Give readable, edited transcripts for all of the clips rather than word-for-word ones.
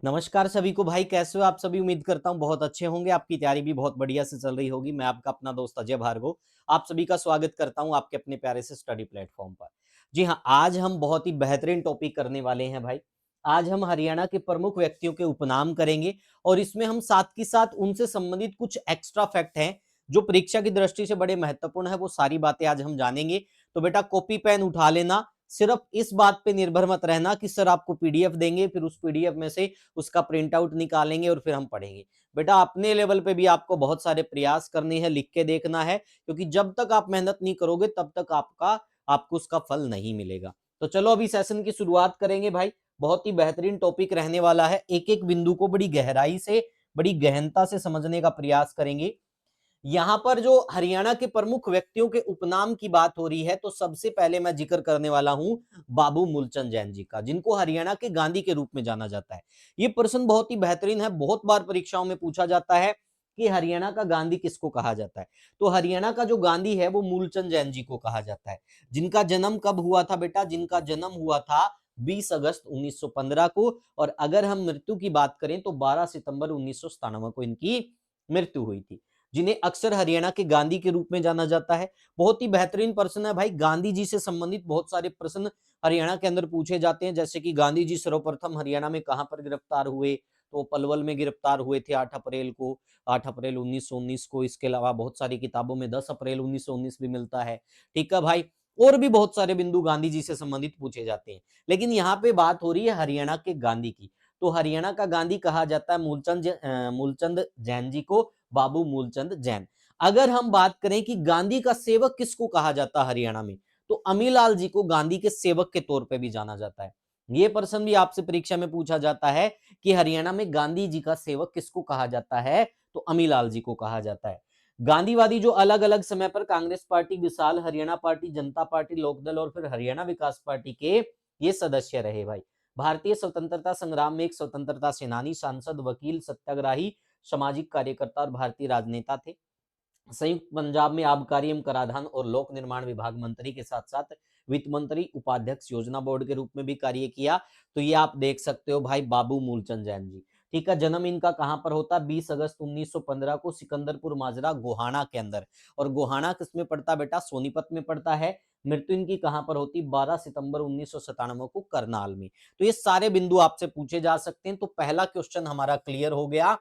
नमस्कार सभी को भाई, कैसे हो आप सभी। उम्मीद करता हूँ बहुत अच्छे होंगे। आपकी तैयारी भी बहुत बढ़िया से चल रही होगी। मैं आपका अपना दोस्त अजय भार्गव आप सभी का स्वागत करता हूँ आपके अपने प्यारे से स्टडी प्लेटफॉर्म पर। जी हाँ, आज हम बहुत ही बेहतरीन टॉपिक करने वाले हैं भाई। आज हम हरियाणा के प्रमुख व्यक्तियों के उपनाम करेंगे और इसमें हम साथ के साथ उनसे संबंधित कुछ एक्स्ट्रा फैक्ट हैं जो परीक्षा की दृष्टि से बड़े महत्वपूर्ण है, वो सारी बातें आज हम जानेंगे। तो बेटा कॉपी पेन उठा लेना। सिर्फ इस बात पे निर्भर मत रहना कि सर आपको पीडीएफ देंगे, फिर उस पीडीएफ में से उसका प्रिंट आउट निकालेंगे और फिर हम पढ़ेंगे। बेटा अपने लेवल पे भी आपको बहुत सारे प्रयास करने हैं, लिख के देखना है, क्योंकि जब तक आप मेहनत नहीं करोगे तब तक आपको उसका फल नहीं मिलेगा। तो चलो अभी सेशन की शुरुआत करेंगे भाई। बहुत ही बेहतरीन टॉपिक रहने वाला है। एक एक बिंदु को बड़ी गहराई से, बड़ी गहनता से समझने का प्रयास करेंगे। यहां पर जो हरियाणा के प्रमुख व्यक्तियों के उपनाम की बात हो रही है, तो सबसे पहले मैं जिक्र करने वाला हूं बाबू मूलचंद जैन जी का, जिनको हरियाणा के गांधी के रूप में जाना जाता है। ये प्रश्न बहुत ही बेहतरीन है, बहुत बार परीक्षाओं में पूछा जाता है कि हरियाणा का गांधी किसको कहा जाता है। तो हरियाणा का जो गांधी है वो मूलचंद जैन जी को कहा जाता है। जिनका जन्म कब हुआ था बेटा? जिनका जन्म हुआ था 20 अगस्त 1915 को। और अगर हम मृत्यु की बात करें तो 12 सितंबर 1997 को इनकी मृत्यु हुई थी। जिन्हें अक्सर हरियाणा के गांधी के रूप में जाना जाता है। बहुत ही बेहतरीन प्रश्न है भाई। गांधी जी से संबंधित बहुत सारे प्रश्न हरियाणा के अंदर पूछे जाते हैं, जैसे कि गांधी जी सर्वप्रथम हरियाणा में कहां पर गिरफ्तार हुए? तो पलवल में गिरफ्तार हुए थे 8 अप्रैल को, 8 अप्रैल 1919 को। इसके अलावा बहुत सारी किताबों में 10 अप्रैल 1919 भी मिलता है। ठीक है भाई। और भी बहुत सारे बिंदु गांधी जी से संबंधित पूछे जाते हैं, लेकिन यहाँ पे बात हो रही है हरियाणा के गांधी की। तो हरियाणा का गांधी कहा जाता है मूलचंद जैन जी को, बाबू मूलचंद जैन। अगर हम बात करें कि गांधी का सेवक किसको कहा जाता है हरियाणा में, तो अमीलाल जी को गांधी के सेवक के तौर पे भी जाना जाता है। ये प्रश्न भी आपसे परीक्षा में पूछा जाता है कि हरियाणा में गांधी जी का सेवक किसको कहा जाता है, तो अमीलाल जी को कहा जाता है। गांधीवादी जो अलग अलग समय पर कांग्रेस पार्टी, विशाल हरियाणा पार्टी, जनता पार्टी, लोकदल और फिर हरियाणा विकास पार्टी के ये सदस्य रहे भाई। भारतीय स्वतंत्रता संग्राम में एक स्वतंत्रता सेनानी, सांसद, वकील, सत्याग्रही, सामाजिक कार्यकर्ता और भारतीय राजनेता थे। संयुक्त पंजाब में आबकारी एवं कराधान और लोक निर्माण विभाग मंत्री के साथ साथ वित्त मंत्री, उपाध्यक्ष, योजना बोर्ड के रूप में भी कार्य किया। तो ये आप देख सकते हो भाई, बाबू मूलचंद जैन जी। ठीक है। जन्म इनका कहां पर होता है? 20 अगस्त 1915 को सिकंदरपुर माजरा गोहाना के अंदर। और गोहाना किसमें पड़ता बेटा? सोनीपत में पड़ता है। मृत्यु इनकी कहां पर होती? 12 सितंबर 1997 को करनाल में। तो ये सारे बिंदु आपसे पूछे जा सकते हैं। तो पहला क्वेश्चन हमारा क्लियर हो गया,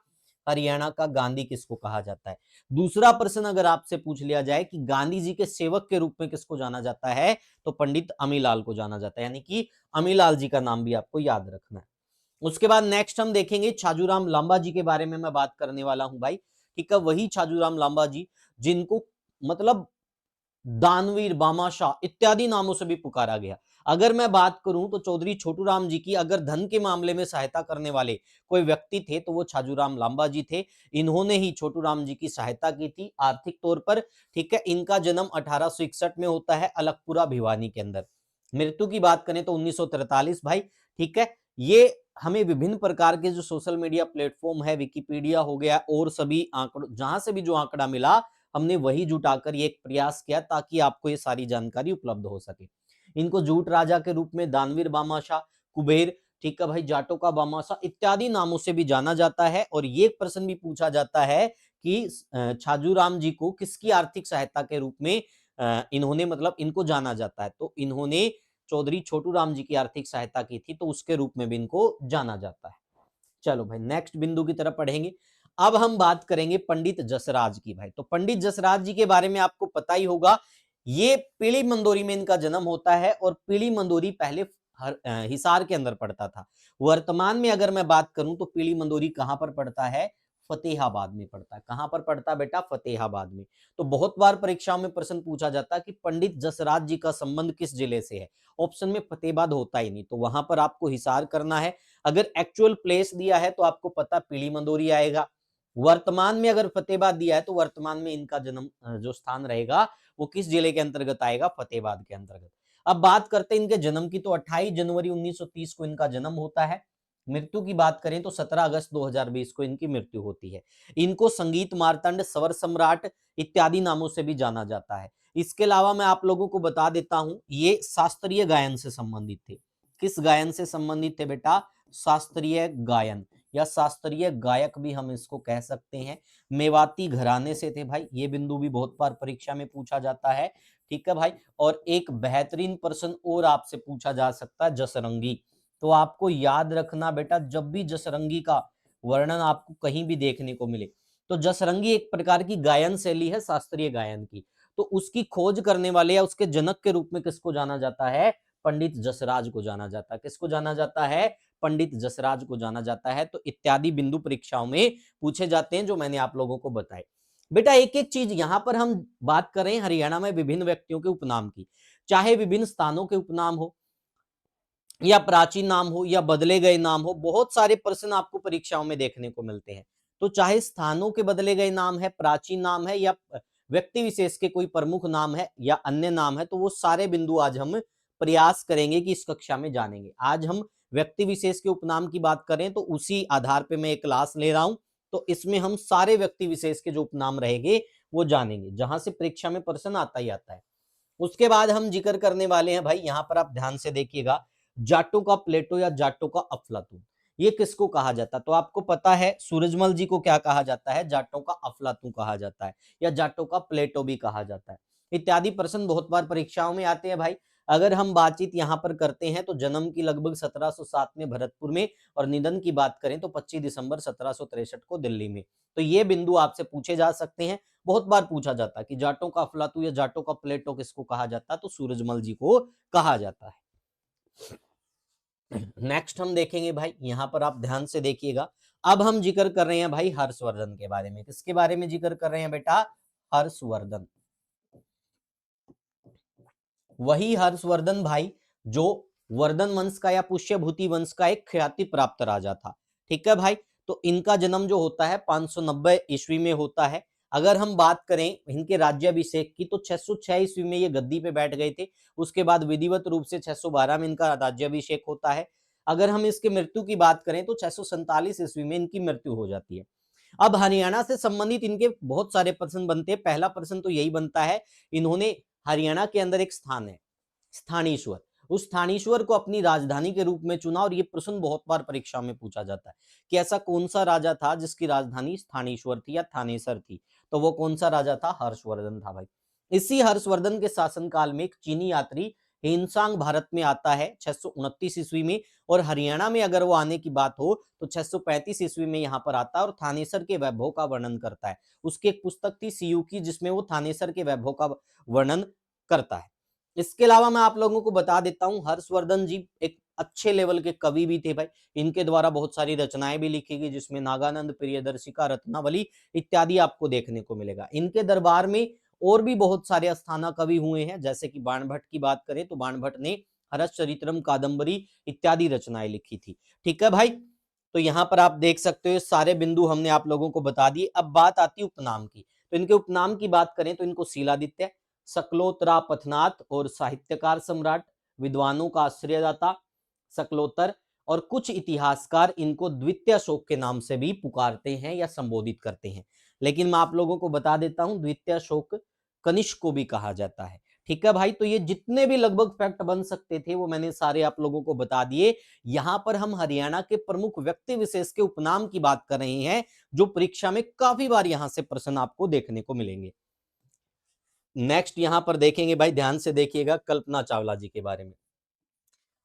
हरियाणा का गांधी किसको कहा जाता है। दूसरा प्रश्न अगर आपसे पूछ लिया जाए कि गांधी जी के सेवक के रूप में किसको जाना जाता है, तो पंडित अमीलाल को जाना जाता है, यानी कि अमीलाल जी का नाम भी आपको याद रखना है। उसके बाद नेक्स्ट हम देखेंगे छाजूराम लांबा जी के बारे में मैं बात करने वाला हूं भाई। ठीक है। वही छाजूराम लांबा जी जिनको मतलब दानवीर, बामाशाह इत्यादि नामों से भी पुकारा गया। अगर मैं बात करूं तो चौधरी छोटू राम जी की अगर धन के मामले में सहायता करने वाले कोई व्यक्ति थे तो वो छाजूराम लांबा जी थे। इन्होंने ही छोटू राम जी की सहायता की थी आर्थिक तौर पर। ठीक है। इनका जन्म 1861 में होता है अलकपुरा भिवानी के अंदर। मृत्यु की बात करें तो 1943 भाई। ठीक है। ये हमें विभिन्न प्रकार के जो सोशल मीडिया प्लेटफॉर्म है, विकिपीडिया हो गया और सभी आंकड़ों, जहां से भी जो आंकड़ा मिला हमने वही जुटाकर ये एक प्रयास किया ताकि आपको ये सारी जानकारी उपलब्ध हो सके। इनको जूट राजा के रूप में, दानवीर बामाशाह, कुबेर, ठीक है भाई, जाटों का बामाशाह इत्यादि नामों से भी जाना जाता है। और ये प्रश्न भी पूछा जाता है कि छाजूराम जी को किसकी आर्थिक सहायता के रूप में इन्होंने मतलब इनको जाना जाता है, तो इन्होंने चौधरी छोटू राम जी की आर्थिक सहायता की थी, तो उसके रूप में भी इनको जाना जाता है। चलो भाई नेक्स्ट बिंदु की तरफ पढ़ेंगे। अब हम बात करेंगे पंडित जसराज की भाई। तो पंडित जसराज जी के बारे में आपको पता ही होगा। ये पीली मंदोरी में इनका जन्म होता है और पीली मंदोरी पहले हिसार के अंदर पड़ता था। वर्तमान में अगर मैं बात करूं तो पीली मंदोरी कहां पर पड़ता है? फतेहाबाद में पड़ता है। कहां पर पड़ता है बेटा? फतेहाबाद में। तो बहुत बार परीक्षाओं में प्रश्न पूछा जाता है कि पंडित जसराज जी का संबंध किस जिले से है। ऑप्शन में फतेहाबाद होता ही नहीं, तो वहां पर आपको हिसार करना है। अगर एक्चुअल प्लेस दिया है तो आपको पता पीली मंदोरी आएगा। वर्तमान में अगर फतेहाबाद दिया है तो वर्तमान में इनका जन्म जो स्थान रहेगा वो किस जिले के अंतर्गत आएगा? फतेहाबाद के अंतर्गत। अब बात करते हैं इनके जन्म की, तो 28 जनवरी 1930 को इनका जन्म होता है। मृत्यु की बात करें तो 17 अगस्त 2020 को इनकी मृत्यु होती है। इनको संगीत मार्तंड, स्वर सम्राट इत्यादि नामों से भी जाना जाता है। इसके अलावा मैं आप लोगों को बता देता हूं, ये शास्त्रीय गायन से संबंधित थे। किस गायन से संबंधित थे बेटा? शास्त्रीय गायन। या शास्त्रीय गायक भी हम इसको कह सकते हैं। मेवाती घराने से थे भाई, ये बिंदु भी बहुत बार परीक्षा में पूछा जाता है। ठीक है भाई, और एक बेहतरीन प्रश्न और आपसे पूछा जा सकता है, जसरंगी। तो आपको याद रखना बेटा, जब भी जसरंगी का वर्णन आपको कहीं भी देखने को मिले, तो जसरंगी एक प्रकार की गायन शैली है शास्त्रीय गायन की। तो उसकी खोज करने वाले या उसके जनक के रूप में किसको जाना जाता है? पंडित जसराज को जाना जाता है। किसको जाना जाता है? पंडित जसराज को जाना जाता है। तो इत्यादि बिंदु परीक्षाओं में पूछे जाते हैं, जो मैंने आप लोगों को बताए। बेटा एक एक चीज यहां पर हम बात करें हरियाणा में विभिन्न व्यक्तियों के उपनाम की, चाहे विभिन्न स्थानों के उपनाम हो या प्राचीन नाम हो या बदले गए नाम हो, बहुत सारे प्रश्न आपको परीक्षाओं में देखने को मिलते हैं। तो चाहे स्थानों के बदले गए नाम है, प्राचीन नाम है, या व्यक्ति विशेष के कोई प्रमुख नाम है या अन्य नाम है, तो वो सारे बिंदु आज हम प्रयास करेंगे कि इस कक्षा में जानेंगे। आज हम व्यक्ति विशेष के उपनाम की बात करें तो उसी आधार पर मैं एक क्लास ले रहा हूं, तो इसमें हम सारे व्यक्ति विशेष के जो उपनाम रहेंगे वो जानेंगे, जहां से परीक्षा में प्रश्न आता ही आता है। उसके बाद हम जिक्र करने वाले हैं भाई, यहां पर आप ध्यान से देखिएगा, जाटों का प्लेटो या जाटों का अफलातून, ये किसको कहा जाता है? तो आपको पता है सूरजमल जी को क्या कहा जाता है? जाटों का अफलातून कहा जाता है, या जाटों का प्लेटो भी कहा जाता है। इत्यादि प्रश्न बहुत बार परीक्षाओं में आते हैं भाई। अगर हम बातचीत यहां पर करते हैं तो जन्म की लगभग 1707 में भरतपुर में, और निधन की बात करें तो 25 दिसंबर 1763 को दिल्ली में। तो ये बिंदु आपसे पूछे जा सकते हैं। बहुत बार पूछा जाता है कि जाटों का अफलातू या जाटों का प्लेटो किसको कहा जाता है? तो सूरजमल जी को कहा जाता है। नेक्स्ट हम देखेंगे भाई, यहां पर आप ध्यान से देखिएगा। अब हम जिक्र कर रहे हैं भाई हर्षवर्धन के बारे में। किसके बारे में जिक्र कर रहे हैं बेटा? हर्षवर्धन। वही हर्षवर्धन भाई जो वर्धन वंश का या पुष्यभूति वंश का एक ख्याति प्राप्त राजा था। ठीक है भाई, तो इनका जन्म जो होता है 590 ईस्वी में होता है। अगर हम बात करें इनके राज्याभिषेक की, तो 606 ईस्वी में ये गद्दी पे बैठ गए थे। उसके बाद विधिवत रूप से 612 में इनका राज्याभिषेक होता है। अगर हम इसके मृत्यु की बात करें तो 647 ईस्वी में इनकी मृत्यु हो जाती है। अब हरियाणा से संबंधित इनके बहुत सारे प्रश्न बनते हैं। पहला प्रश्न तो यही बनता है, इन्होंने हरियाणा के अंदर एक स्थान है स्थानीश्वर, उस स्थानीश्वर को अपनी राजधानी के रूप में चुना। और ये प्रश्न बहुत बार परीक्षा में पूछा जाता है कि ऐसा कौन सा राजा था जिसकी राजधानी स्थानीश्वर थी या थानेसर थी? तो वो कौन सा राजा था? हर्षवर्धन था भाई। इसी हर्षवर्धन के शासनकाल में एक चीनी यात्री हिनसांग भारत में आता है 629 ईस्वी में, और हरियाणा में अगर वो आने की बात हो तो 635 ईस्वी में यहाँ पर आता है और थानेसर के वैभव का वर्णन करता है। उसकी एक पुस्तक थी सीयू की, जिसमें वो थानेसर के वैभव का वर्णन करता है। इसके अलावा मैं आप लोगों को बता देता हूं, हर्षवर्धन जी एक अच्छे लेवल के कवि भी थे भाई। इनके द्वारा बहुत सारी रचनाएं भी लिखी गई, जिसमें नागानंद, प्रियदर्शिका, रत्नावली इत्यादि आपको देखने को मिलेगा। इनके दरबार में और भी बहुत सारे अस्थाना कवि हुए हैं, जैसे कि बाणभट्ट की बात करें तो बाणभट्ट ने हर्ष चरित्रम, कादंबरी इत्यादि रचनाएं लिखी थी। ठीक है भाई, तो यहाँ पर आप देख सकते हो सारे बिंदु हमने आप लोगों को बता दिए। अब बात आती है उपनाम की। तो इनके उपनाम की बात करें तो इनको शीलादित्य, सकलोतरा पथनाथ और साहित्यकार सम्राट, विद्वानों का आश्रयदाता सकलोतर, और कुछ इतिहासकार इनको द्वितीय अशोक के नाम से भी पुकारते हैं या संबोधित करते हैं। लेकिन मैं आप लोगों को बता देता हूं, द्वितीय अशोक कनिष्क को भी कहा जाता है। ठीक है भाई, तो ये जितने भी लगभग फैक्ट बन सकते थे वो मैंने सारे आप लोगों को बता दिए। यहां पर हम हरियाणा के प्रमुख व्यक्ति विशेष के उपनाम की बात कर रहे हैं, जो परीक्षा में काफी बार यहां से प्रश्न आपको देखने को मिलेंगे। नेक्स्ट यहां पर देखेंगे भाई, ध्यान से देखिएगा कल्पना चावला जी के बारे में।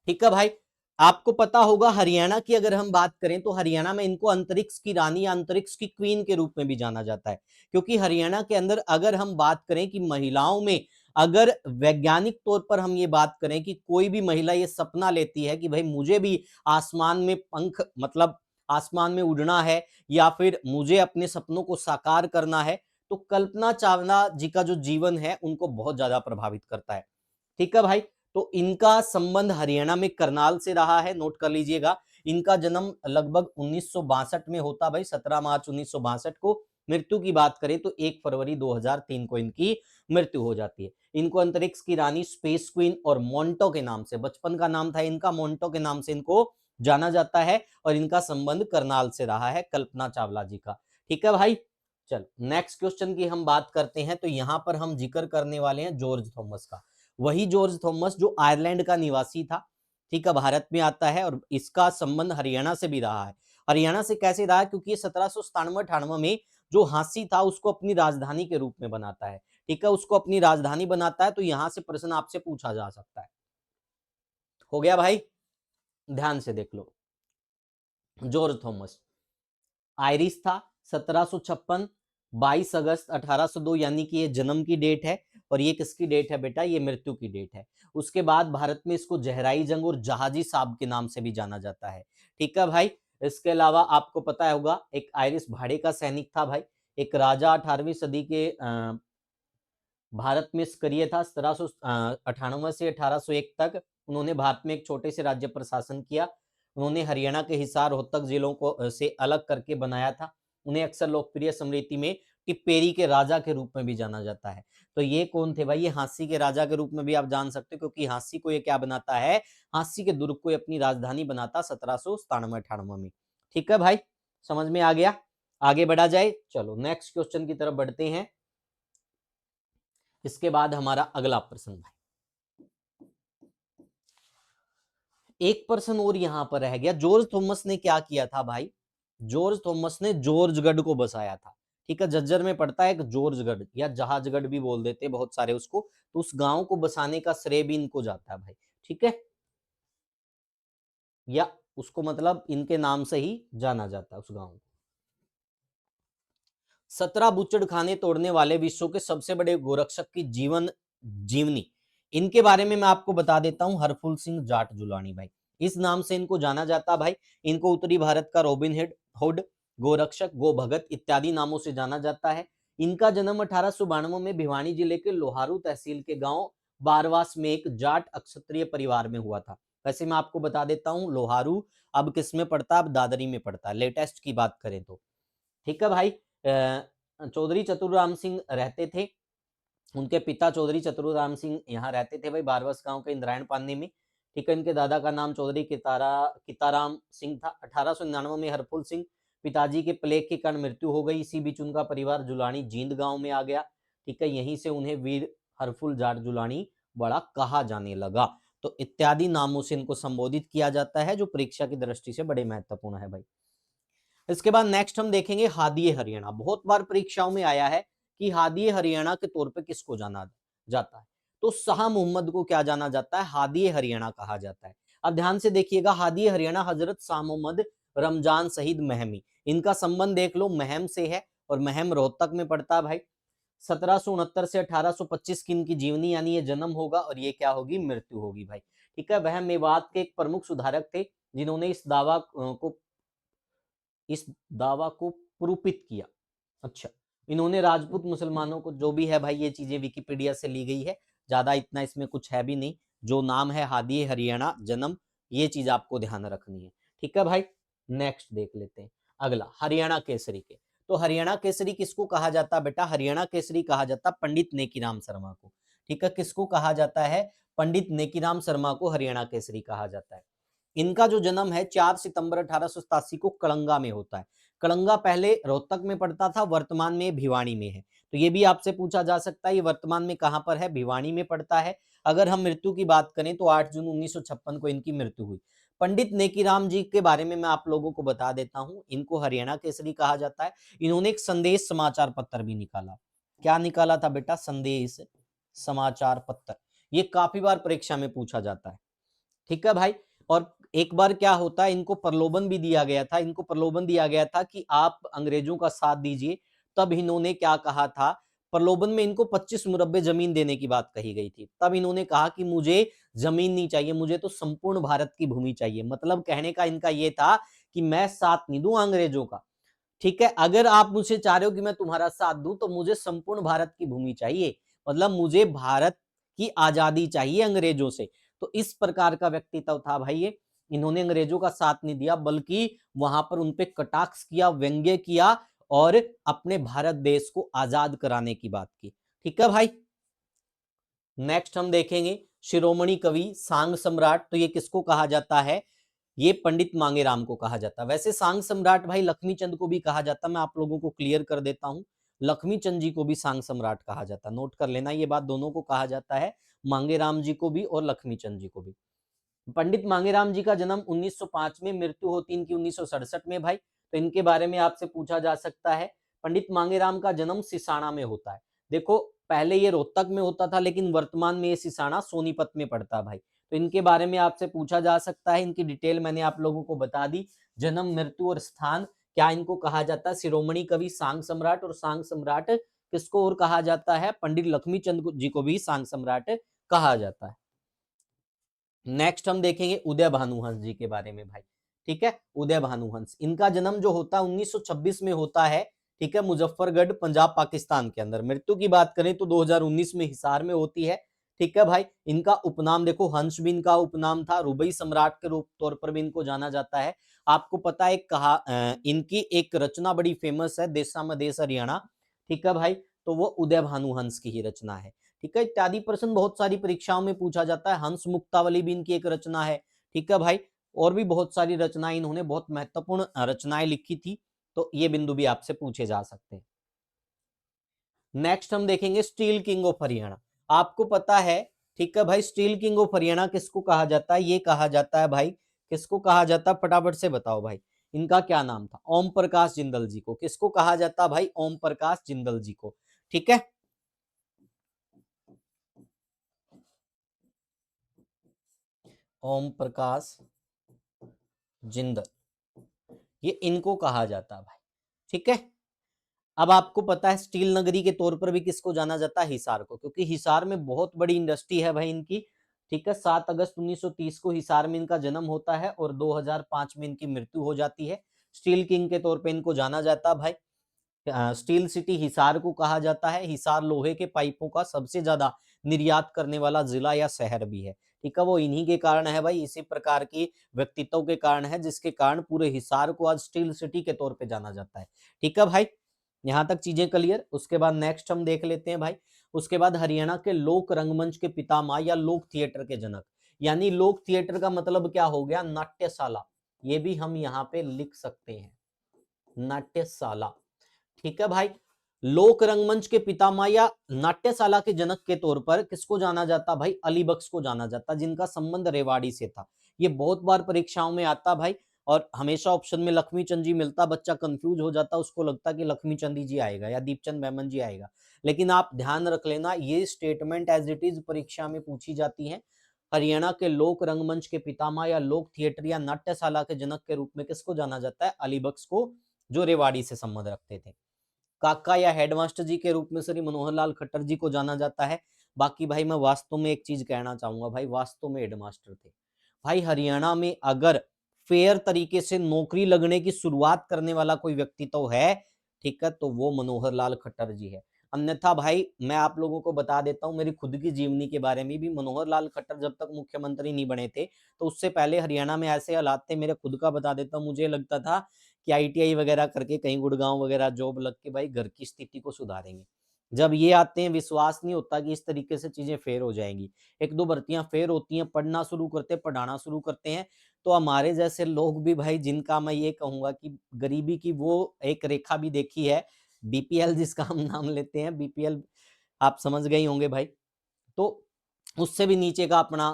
ठीक है भाई, आपको पता होगा हरियाणा की अगर हम बात करें तो हरियाणा में इनको अंतरिक्ष की रानी या अंतरिक्ष की क्वीन के रूप में भी जाना जाता है। क्योंकि हरियाणा के अंदर अगर हम बात करें कि महिलाओं में, अगर वैज्ञानिक तौर पर हम ये बात करें कि कोई भी महिला ये सपना लेती है कि भाई मुझे भी आसमान में पंख, मतलब आसमान में उड़ना है, या फिर मुझे अपने सपनों को साकार करना है, तो कल्पना चावला जी का जो जीवन है उनको बहुत ज्यादा प्रभावित करता है। ठीक है भाई, तो इनका संबंध हरियाणा में करनाल से रहा है, नोट कर लीजिएगा। इनका जन्म लगभग 1962 में होता भाई, 17 मार्च 1962 को। मृत्यु की बात करें तो 1 फरवरी 2003 को इनकी मृत्यु हो जाती है। इनको अंतरिक्ष की रानी, स्पेस क्वीन और मोंटो के नाम से, बचपन का नाम था इनका मोंटो के नाम से इनको जाना जाता है, और इनका संबंध करनाल से रहा है कल्पना चावला जी का। ठीक है भाई, चल नेक्स्ट क्वेश्चन की हम बात करते हैं। तो यहां पर हम जिक्र करने वाले हैं जॉर्ज थॉमस का। वही जॉर्ज थॉमस जो आयरलैंड का निवासी था। ठीक है, भारत में आता है और इसका संबंध हरियाणा से भी रहा है। हरियाणा से कैसे रहा? क्योंकि ये 1797-98 में जो झांसी था उसको अपनी राजधानी के रूप में बनाता है, ठीक है, उसको अपनी राजधानी बनाता है, तो यहां से प्रश्न आपसे पूछा जा सकता है। हो गया भाई, ध्यान से देख लो। जॉर्ज थॉमस आयरिश था, 1756, 22 अगस्त 1802 यानी कि ये जन्म की डेट है, और ये किसकी डेट है बेटा? ये मृत्यु की डेट है। उसके बाद भारत में इसको जहराई जंग और जहाजी साहब के नाम से भी जाना जाता है, ठीक है भाई। इसके अलावा आपको पता होगा एक आयरिश भाड़े का सैनिक था भाई, एक राजा 18वीं सदी के भारत में सक्रिय था। 1798 से 1801 तक उन्होंने भारत में एक छोटे से राज्य पर शासन किया। उन्होंने हरियाणा के हिसार रोहतक जिलों को से अलग करके बनाया था। उन्हें अक्सर लोकप्रिय स्मृति में टिप्पेरी के राजा के रूप में भी जाना जाता है। तो ये कौन थे भाई? ये झांसी के राजा के रूप में भी आप जान सकते हो, क्योंकि झांसी को ये क्या बनाता है? झांसी के दुर्ग को अपनी राजधानी बनाता 1797-98 में। ठीक है भाई, समझ में आ गया? आगे बढ़ा जाए, चलो नेक्स्ट क्वेश्चन की तरफ बढ़ते हैं। इसके बाद हमारा अगला प्रश्न भाई, एक प्रश्न और यहां पर रह गया। जॉर्ज थॉमस ने क्या किया था भाई? जॉर्ज थॉमस ने जॉर्जगढ़ को बसाया था, ठीक है। झज्जर में पड़ता है एक जॉर्जगढ़, या जहाजगढ़ भी बोल देते हैं बहुत सारे उसको। तो उस गांव को बसाने का श्रेय भी इनको जाता है भाई, ठीक है, या उसको मतलब इनके नाम से ही जाना जाता है उस गांव को। 17 बुच्चड़ खाने तोड़ने वाले विश्व के सबसे बड़े गोरक्षक की जीवन जीवनी, इनके बारे में मैं आपको बता देता हूं। हरफुल सिंह जाट जुलानी भाई, इस नाम से इनको जाना जाता भाई। इनको उत्तरी भारत का रॉबिन हुड, गोरक्षक, गो भगत इत्यादि नामों से जाना जाता है। इनका जन्म 1892 में भिवानी जिले के लोहारू तहसील के गांव बारवास में एक जाट अक्षत्रिय परिवार में हुआ था। वैसे मैं आपको बता देता हूं, लोहारू अब किस में पड़ता है? अब दादरी में पड़ता है, लेटेस्ट की बात करें तो, ठीक है भाई। चौधरी चतुराम सिंह रहते थे, उनके पिता चौधरी चतुराम सिंह यहाँ रहते थे भाई, बारवस गांव के इंद्रायण पानी में, ठीक है। इनके दादा का नाम चौधरी किताराम सिंह था। 1899 में हरफुल सिंह पिताजी के प्लेग के कारण मृत्यु हो गई। इसी बीच उनका परिवार जुलानी जींद गांव में आ गया, ठीक है। यहीं से उन्हें वीर हरफुल जाट जुलानी बड़ा कहा जाने लगा। तो इत्यादि नामों से इनको संबोधित किया जाता है, जो परीक्षा की दृष्टि से बड़े महत्वपूर्ण है भाई। इसके बाद नेक्स्ट हम देखेंगे हादिए हरियाणा। बहुत बार परीक्षाओं में आया है कि हादिए हरियाणा के तौर पे किसको जाना जाता है? तो शाह मोहम्मद को क्या जाना जाता है? हादिए हरियाणा कहा जाता है। अब ध्यान से देखिएगा, हादिए हरियाणा हजरत शाह मोहम्मद रमजान शहीद महमी, इनका संबंध देख लो, महम से है, और महम रोहतक में पड़ता है भाई। 1769 से 1825 की इनकी जीवनी यानी ये जन्म होगा, और ये क्या होगी? मृत्यु होगी भाई, ठीक है। वह मेवात के एक प्रमुख सुधारक थे, जिन्होंने इस दावा को प्रूपित किया। अच्छा, इन्होंने राजपूत मुसलमानों को, जो भी है भाई, ये चीजें विकिपीडिया से ली गई है, ज्यादा इतना इसमें कुछ है भी नहीं। जो नाम है हादी हरियाणा जन्म, ये चीज आपको ध्यान रखनी है, ठीक है भाई। नेक्स्ट देख लेते हैं अगला, हरियाणा केसरी के। तो हरियाणा केसरी किसको कहा जाता है बेटा? हरियाणा केसरी कहा जाता है पंडित नेकीराम शर्मा को, ठीक है। किसको कहा जाता है? पंडित नेकीराम शर्मा को हरियाणा केसरी कहा जाता है। इनका जो जन्म है 4 सितंबर 1887 को कलंगा में होता है। कलंगा पहले रोहतक में पड़ता था, वर्तमान में भिवानी में है। तो ये भी आपसे पूछा जा सकता है, ये वर्तमान में कहां पर है? भिवानी में पड़ता है। अगर हम मृत्यु की बात करें तो 8 जून 1956 को इनकी मृत्यु हुई। पंडित नेकीराम जी के बारे में मैं आप लोगों को बता देता हूं, इनको हरियाणा केसरी कहा जाता है। इन्होंने एक संदेश समाचार पत्र भी निकाला। क्या निकाला था बेटा? संदेश समाचार पत्र। ये काफी बार परीक्षा में पूछा जाता है, ठीक है भाई। और एक बार क्या होता है, इनको प्रलोभन भी दिया गया था, इनको प्रलोभन दिया गया था कि आप अंग्रेजों का साथ दीजिए। तब इन्होंने क्या कहा था? प्रलोभन में इनको 25 मुरब्बे जमीन देने की बात कही गई थी। तब इन्होंने कहा कि मुझे जमीन नहीं चाहिए, मुझे तो संपूर्ण भारत की भूमि चाहिए। मतलब कहने का इनका ये था कि मैं साथ नहीं दूंगा अंग्रेजों का, ठीक है। अगर आप मुझे चाह रहे हो कि मैं तुम्हारा साथ दूं, तो मुझे संपूर्ण भारत की भूमि चाहिए, मतलब मुझे भारत की आजादी चाहिए अंग्रेजों से। तो इस प्रकार का व्यक्तित्व था भाई ये। इन्होंने अंग्रेजों का साथ नहीं दिया, बल्कि वहां पर उनपे कटाक्ष किया, व्यंग्य किया, और अपने भारत देश को आजाद कराने की बात की, ठीक है भाई। नेक्स्ट हम देखेंगे शिरोमणि कवि सांग सम्राट। तो ये किसको कहा जाता है? ये पंडित मांगेराम को कहा जाता है। वैसे सांग सम्राट भाई लक्ष्मी चंद को भी कहा जाता है, मैं आप लोगों को क्लियर कर देता हूं। लक्ष्मी चंद जी को भी सांग सम्राट कहा जाता है, नोट कर लेना ये बात, दोनों को कहा जाता है, मांगेराम जी को भी और लक्ष्मी चंद जी को भी। पंडित मांगेराम जी का जन्म 1905 में, मृत्यु होती इनकी 1967 में भाई। तो इनके बारे में आपसे पूछा जा सकता है। पंडित मांगेराम का जन्म सिसाना में होता है। देखो पहले ये रोहतक में होता था, लेकिन वर्तमान में ये सिसाना सोनीपत में पड़ता है भाई। तो इनके बारे में आपसे पूछा जा सकता है। इनकी डिटेल मैंने आप लोगों को बता दी, जन्म, मृत्यु और स्थान। क्या इनको कहा जाता है? शिरोमणि कवि, सांग सम्राट। और सांग सम्राट किसको और कहा जाता है? पंडित लक्ष्मी चंद जी को भी सांग सम्राट कहा जाता है। नेक्स्ट हम देखेंगे उदय भानुहंस जी के बारे में भाई। ठीक है, उदय भानुहंस, इनका जन्म जो होता है 1926 में होता है। ठीक है, मुजफ्फरगढ़, पंजाब, पाकिस्तान के अंदर। मृत्यु की बात करें तो 2019 में हिसार में होती है। ठीक है भाई, इनका उपनाम देखो, हंस भी इनका उपनाम था। रुबई सम्राट के रूप तौर पर भी इनको जाना जाता है। आपको पता है इनकी एक रचना बड़ी फेमस है, देशा में देश हरियाणा। ठीक है भाई, तो वो उदय भानुहंस की ही रचना है। ठीक है, इत्यादि प्रश्न बहुत सारी परीक्षाओं में पूछा जाता है। हंस मुक्तावली भी इनकी एक रचना है। ठीक है भाई, और भी बहुत सारी रचनाएं, इन्होंने बहुत महत्वपूर्ण रचनाएं लिखी थी। तो ये बिंदु भी आपसे पूछे जा सकते हैं। नेक्स्ट हम देखेंगे स्टील किंग ऑफ हरियाणा। आपको पता है, ठीक है भाई, स्टील किंग ऑफ हरियाणा किसको कहा जाता है? ये कहा जाता है भाई, किसको कहा जाता है? फटाफट से बताओ भाई, इनका क्या नाम था? ओम प्रकाश जिंदल जी को। किसको कहा जाता भाई? ओम प्रकाश जिंदल जी को। ठीक है, ओम प्रकाश जिंदल, ये इनको कहा जाता है भाई। ठीक है, अब आपको पता है स्टील नगरी के तौर पर भी किसको जाना जाता है? हिसार को, क्योंकि हिसार में बहुत बड़ी इंडस्ट्री है भाई इनकी। ठीक है, 7 अगस्त 1930 को हिसार में इनका जन्म होता है और 2005 में इनकी मृत्यु हो जाती है। स्टील किंग के तौर पे इनको जाना जाता है भाई। स्टील सिटी हिसार को कहा जाता है। हिसार लोहे के पाइपों का सबसे ज्यादा निर्यात करने वाला जिला या शहर भी है। ठीक है, वो इन्हीं के कारण है भाई, इसी प्रकार की व्यक्तित्व के कारण है, जिसके कारण पूरे हिसार को आज स्टील सिटी के तौर पे जाना जाता है। ठीक है भाई, यहां तक चीजें क्लियर। उसके बाद नेक्स्ट हम देख लेते हैं भाई। उसके बाद हरियाणा के लोक रंगमंच के पितामह या लोक थिएटर के जनक, यानी लोक थिएटर का मतलब क्या हो गया? नाट्यशाला। ये भी हम यहाँ पे लिख सकते हैं, नाट्यशाला। ठीक है भाई, लोक रंगमंच के पितामह या नाट्यशाला के जनक के तौर पर किसको जाना जाता भाई? अली बख्श को जाना जाता, जिनका संबंध रेवाड़ी से था। ये बहुत बार परीक्षाओं में आता भाई, और हमेशा ऑप्शन में लक्ष्मी चंद जी मिलता। बच्चा कंफ्यूज हो जाता, उसको लगता कि लक्ष्मी चंद जी आएगा या दीपचंद मेमन जी आएगा। लेकिन आप ध्यान रख लेना, ये स्टेटमेंट एज इट इज परीक्षा में पूछी जाती है। हरियाणा के लोक रंगमंच के पितामह या लोक थिएटर या नाट्यशाला के जनक के रूप में किसको जाना जाता है? अली बख्श को, जो रेवाड़ी से संबंध रखते थे। काका या हेडमास्टर जी के रूप में श्री मनोहर लाल खट्टर जी को जाना जाता है। बाकी भाई मैं वास्तव में एक चीज कहना चाहूंगा भाई, वास्तव में हेडमास्टर थे भाई। हरियाणा में अगर फेयर तरीके से नौकरी लगने की शुरुआत करने वाला कोई व्यक्ति तो है, ठीक है, तो वो मनोहर लाल खट्टर जी है। अन्यथा भाई मैं आप लोगों को बता देता हूं मेरी खुद की जीवनी के बारे में भी। मनोहर लाल खट्टर जब तक मुख्यमंत्री नहीं बने थे, तो उससे पहले हरियाणा में ऐसे हालात थे, मेरे खुद का बता देता हूं, मुझे लगता था कि आईटीआई वगैरह करके कहीं गुड़गांव वगैरह जॉब लग के भाई घर की स्थिति को सुधारेंगे। जब ये आते हैं, विश्वास नहीं होता कि इस तरीके से चीजें फेयर हो जाएंगी। एक दो भर्तियां फेयर होती हैं, पढ़ना शुरू करते, पढ़ाना शुरू करते हैं, तो हमारे जैसे लोग भी भाई, जिनका मैं ये कहूंगा कि गरीबी की वो एक रेखा भी देखी है, बीपीएल जिसका हम नाम लेते हैं, बीपीएल आप समझ गए होंगे भाई। तो उससे भी नीचे का अपना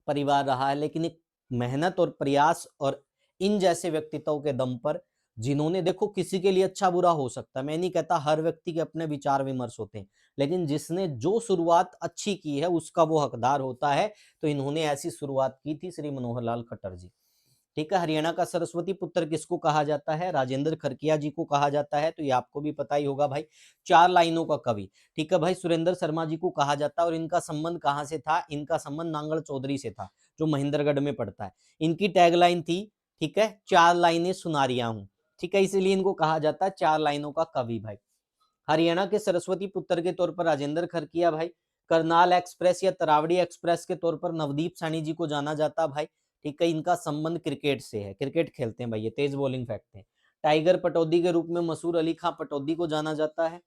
परिवार रहा है, लेकिन एक मेहनत और प्रयास और इन जैसे व्यक्तित्व के दम पर, जिन्होंने, देखो किसी के लिए अच्छा बुरा हो सकता है, मैं नहीं कहता, हर व्यक्ति के अपने विचार विमर्श होते हैं, लेकिन जिसने जो शुरुआत अच्छी की है उसका वो हकदार होता है। तो इन्होंने ऐसी शुरुआत की थी, श्री मनोहर लाल खट्टर जी। ठीक है, हरियाणा का सरस्वती पुत्र किसको कहा जाता है? राजेंद्र खरकिया जी को कहा जाता है। तो ये आपको भी पता ही होगा भाई, 4 लाइनों का कवि। ठीक है भाई, सुरेंद्र शर्मा जी को कहा जाता है। और इनका संबंध कहां से था? इनका संबंध नांगल चौधरी से था, जो महेंद्रगढ़ में पड़ता है। इनकी टैगलाइन थी, ठीक है, 4 लाइनें सुनारिया हूं। ठीक है, इसीलिए इनको कहा जाता है 4 लाइनों का कवि भाई। हरियाणा के सरस्वती पुत्र के तौर पर राजेंद्र खरकिया भाई। करनाल एक्सप्रेस या तरावड़ी एक्सप्रेस के तौर पर नवदीप सैनी जी को जाना जाता भाई। ठीक है, इनका संबंध क्रिकेट से है, क्रिकेट खेलते हैं भाई, ये तेज बॉलिंग फैक्ट है। टाइगर पटौदी के रूप में मसूर अली खां पटौदी को जाना जाता है।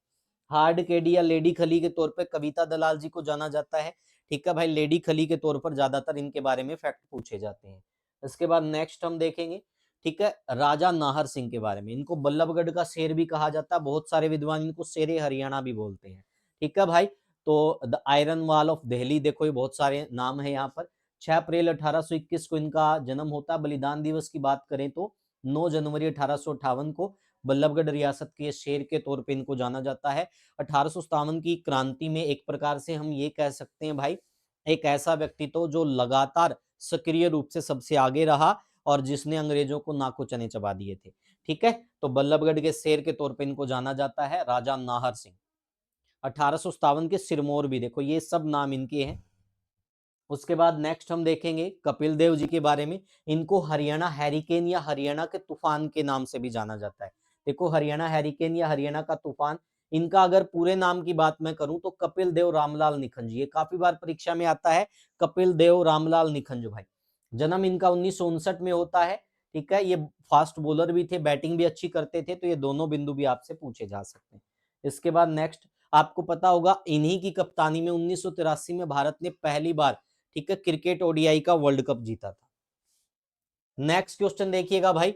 हार्ड केडी या लेडी खली के तौर पर कविता दलाल जी को जाना जाता है। ठीक है भाई, लेडी खली के तौर पर ज्यादातर इनके बारे में फैक्ट पूछे जाते हैं। इसके बाद नेक्स्ट हम देखेंगे, ठीक है, राजा नाहर सिंह के बारे में। इनको बल्लभगढ़ का शेर भी कहा जाता है, बहुत सारे विद्वान इनको शेरे हरियाणा भी बोलते हैं। ठीक है भाई, तो the iron wall of Delhi, देखो ये बहुत सारे नाम है यहाँ पर। 6 अप्रैल 1821 को इनका जन्म होता है। बलिदान दिवस की बात करें तो 9 जनवरी 1858 को बल्लभगढ़ रियासत के शेर के तौर पे इनको जाना जाता है। 1857 की क्रांति में एक प्रकार से हम ये कह सकते हैं भाई, एक ऐसा व्यक्तित्व जो लगातार सक्रिय रूप से सबसे आगे रहा और जिसने अंग्रेजों को नाको चने चबा दिए थे। ठीक है, तो बल्लभगढ़ के शेर के तौर पे इनको जाना जाता है। राजा नाहर सिंह, 1857 के सिरमौर भी, देखो ये सब नाम इनके हैं। उसके बाद नेक्स्ट हम देखेंगे कपिल देव जी के बारे में। इनको हरियाणा हैरिकेन या हरियाणा के तूफान के नाम से भी जाना जाता है। देखो हरियाणा हैरिकेन या हरियाणा का तूफान, इनका अगर पूरे नाम की बात मैं करूं तो कपिल देव रामलाल निखंज, ये काफी बार परीक्षा में आता है, कपिल देव रामलाल निखंज भाई। जन्म इनका 1959 में होता है। ठीक है, ये फास्ट बॉलर भी थे, बैटिंग भी अच्छी करते थे, तो ये दोनों बिंदु भी आपसे पूछे जा सकते हैं। इसके बाद नेक्स्ट आपको पता होगा इन्हीं की कप्तानी में 1983 में भारत ने पहली बार, ठीक है, क्रिकेट ओडीआई का वर्ल्ड कप जीता था। नेक्स्ट क्वेश्चन देखिएगा भाई,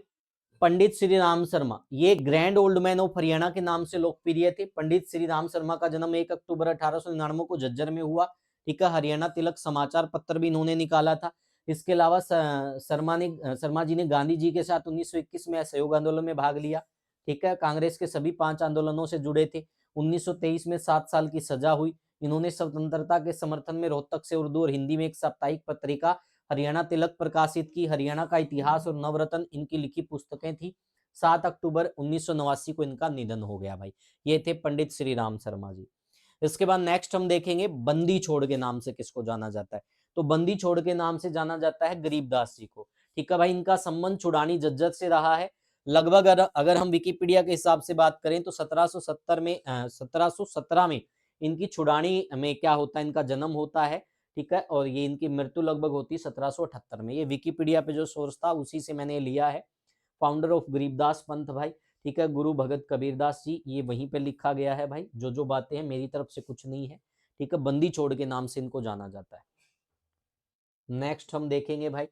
पंडित श्री राम शर्मा, ये grand old man of Haryana के नाम से लोकप्रिय थे। पंडित श्री राम शर्मा का जन्म 1 अक्टूबर 1899 को झज्जर में हुआ। ठीक है, हरियाणा तिलक समाचार पत्र भी इन्होंने निकाला था। इसके अलावा शर्मा जी ने गांधी जी के साथ 1921 में असहयोग आंदोलन में भाग लिया। ठीक है, कांग्रेस के सभी 5 आंदोलनों से जुड़े थे। 1923 में 7 साल की सजा हुई। इन्होंने स्वतंत्रता के समर्थन में रोहतक से उर्दू और हिंदी में एक साप्ताहिक पत्रिका हरियाणा तिलक प्रकाशित की। हरियाणा का इतिहास और नवरत्न इनकी लिखी पुस्तकें थी। 7 अक्टूबर 1989 को इनका निधन हो गया भाई। ये थे पंडित श्री राम शर्मा जी। इसके बाद नेक्स्ट हम देखेंगे बंदी छोड़ के नाम से किसको जाना जाता है। तो बंदी छोड़ के नाम से जाना जाता है गरीबदास जी को। ठीक है भाई, इनका संबंध छुड़ानी जज्जत से रहा है। लगभग अगर हम विकिपीडिया के हिसाब से बात करें तो 1717 में इनकी छुड़ानी में क्या होता है, इनका जन्म होता है। ठीक है, और ये इनकी मृत्यु लगभग होती है 1778 में। ये विकिपीडिया पे जो सोर्स था उसी से मैंने लिया है। फाउंडर ऑफ गरीबदास पंथ भाई। ठीक है, गुरु भगत कबीरदास जी, ये वहीं पे लिखा गया है भाई। जो बातें हैं मेरी तरफ से कुछ नहीं है। ठीक है, बंदी छोड़ के नाम से इनको जाना जाता है। नेक्स्ट हम देखेंगे भाई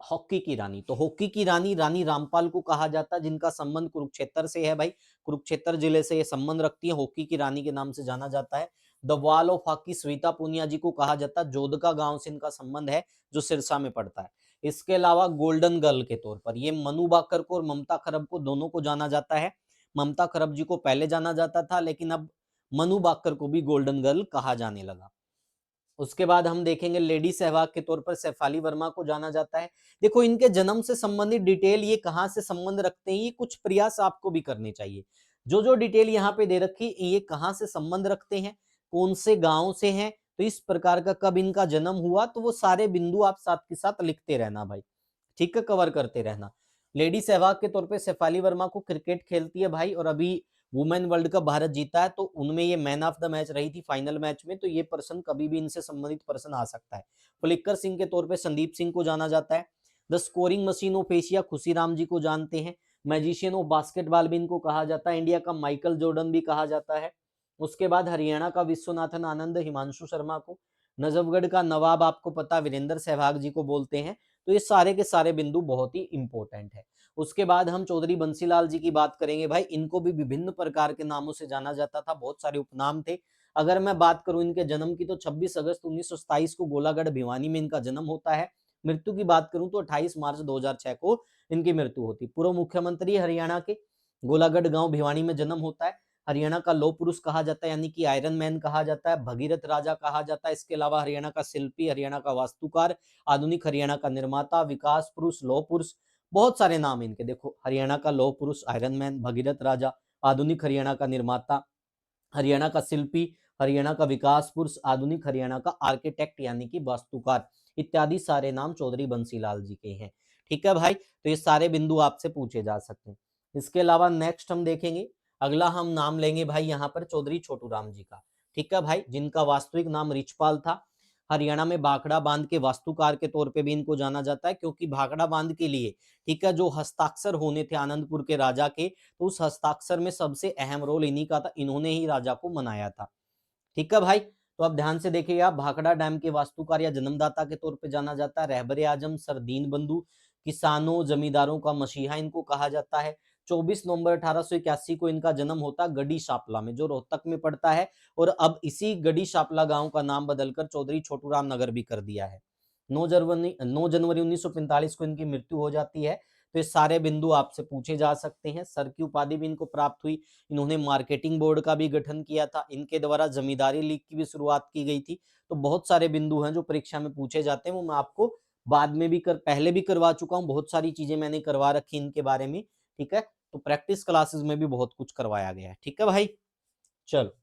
हॉकी की रानी। तो हॉकी की रानी रानी रामपाल को कहा जाता है, जिनका संबंध कुरुक्षेत्र से है भाई। कुरुक्षेत्र जिले से ये संबंध रखती है, हॉकी की रानी के नाम से जाना जाता है। The wall of hockey Shweta Punia ji को कहा जाता है, जोधका गांव से इनका संबंध है जो सिरसा में पड़ता है। इसके अलावा गोल्डन गर्ल के तौर पर ये मनु बाकर को और ममता खरब को दोनों को जाना जाता है। ममता खरब जी को पहले जाना जाता था, लेकिन अब मनु बाकर को भी गोल्डन गर्ल कहा जाने लगा। उसके बाद हम देखेंगे लेडी सहवाग के तौर पर शेफाली वर्मा को जाना जाता है। देखो इनके जन्म से संबंधित डिटेल, ये कहां से संबंध रखते हैं, ये कुछ प्रयास आपको भी करने चाहिए। जो डिटेल यहाँ पे दे रखी, ये कहां से संबंध रखते हैं, कौन से गांव से हैं, तो इस प्रकार का कब इनका जन्म हुआ, तो वो सारे बिंदु आप साथ के साथ लिखते रहना भाई। ठीक है, कवर करते रहना। लेडी सहवाग के तौर पे शेफाली वर्मा को क्रिकेट खेलती है भाई, और अभी वुमेन वर्ल्ड कप भारत जीता है, तो उनमें ये मैन ऑफ द मैच रही थी फाइनल मैच में। तो ये पर्सन कभी भी इनसे संबंधित पर्सन आ सकता है। पुलिक्कर सिंह के तौर पे संदीप सिंह को जाना जाता है। The scoring machine of Asia Khushiram ji को जानते हैं। मैजिशियन ऑफ बास्केटबॉल भी इनको कहा जाता है। इंडिया का माइकल जॉर्डन भी कहा जाता है। उसके बाद हरियाणा का विश्वनाथन आनंद हिमांशु शर्मा को, नजफगढ़ का नवाब आपको पता वीरेंद्र सहवाग जी को बोलते हैं। तो ये सारे के सारे बिंदु बहुत ही इंपॉर्टेंट है। उसके बाद हम चौधरी बंसीलाल जी की बात करेंगे भाई। इनको भी विभिन्न प्रकार के नामों से जाना जाता था, बहुत सारे उपनाम थे। अगर मैं बात करूं इनके जन्म की तो 26 अगस्त 1927 को गोलागढ़ भिवानी में इनका जन्म होता है। मृत्यु की बात करूं तो 28 मार्च 2006 को इनकी मृत्यु होती। पूर्व मुख्यमंत्री हरियाणा के, गोलागढ़ गांव भिवानी में जन्म होता है। हरियाणा का लौह पुरुष कहा जाता है, यानी कि आयरन मैन कहा जाता है। भगीरथ राजा कहा जाता है। इसके अलावा हरियाणा का शिल्पी, हरियाणा का वास्तुकार, आधुनिक हरियाणा का निर्माता, विकास पुरुष, लौह पुरुष, बहुत सारे नाम इनके। देखो हरियाणा का लौह पुरुष आयरन मैन, भगीरथ राजा, आधुनिक हरियाणा का निर्माता, हरियाणा का शिल्पी, हरियाणा का विकास पुरुष, आधुनिक हरियाणा का आर्किटेक्ट यानी कि वास्तुकार, इत्यादि सारे नाम चौधरी बंसीलाल जी के हैं। ठीक है भाई, तो ये सारे बिंदु आपसे पूछे जा सकते हैं। इसके अलावा नेक्स्ट हम देखेंगे, अगला हम नाम लेंगे भाई यहाँ पर चौधरी छोटू राम जी का। ठीक है भाई, जिनका वास्तविक नाम रिचपाल था। हरियाणा में भाखड़ा बांध के वास्तुकार के तौर पे भी इनको जाना जाता है, क्योंकि भाखड़ा बांध के लिए, ठीक है, जो हस्ताक्षर होने थे आनंदपुर के राजा के, तो उस हस्ताक्षर में सबसे अहम रोल इन्हीं का था। इन्होंने ही राजा को मनाया था। ठीक है भाई, तो अब ध्यान से देखिएगा, भाखड़ा डैम के वास्तुकार या जन्मदाता के तौर पे जाना जाता है रहबरे आजम सर दीन बंधु। किसानों जमींदारों का मसीहा इनको कहा जाता है। 24 नवंबर 1881 को इनका जन्म होता गढ़ी शापला में, जो रोहतक में पड़ता है, और अब इसी गढ़ी शापला गांव का नाम बदलकर चौधरी छोटूराम नगर भी कर दिया है। 9 जनवरी 1945 को इनकी मृत्यु हो जाती है। तो ये सारे बिंदु आपसे पूछे जा सकते हैं। सर की उपाधि भी इनको प्राप्त हुई। इन्होंने मार्केटिंग बोर्ड का भी गठन किया था। इनके द्वारा जमींदारी लीग की भी शुरुआत की गई थी। तो बहुत सारे बिंदु हैं जो परीक्षा में पूछे जाते हैं, वो मैं आपको बाद में भी पहले भी करवा चुका हूँ। बहुत सारी चीजें मैंने करवा रखी इनके बारे में, ठीक है। तो प्रैक्टिस क्लासेस में भी बहुत कुछ करवाया गया है, ठीक है भाई। चलो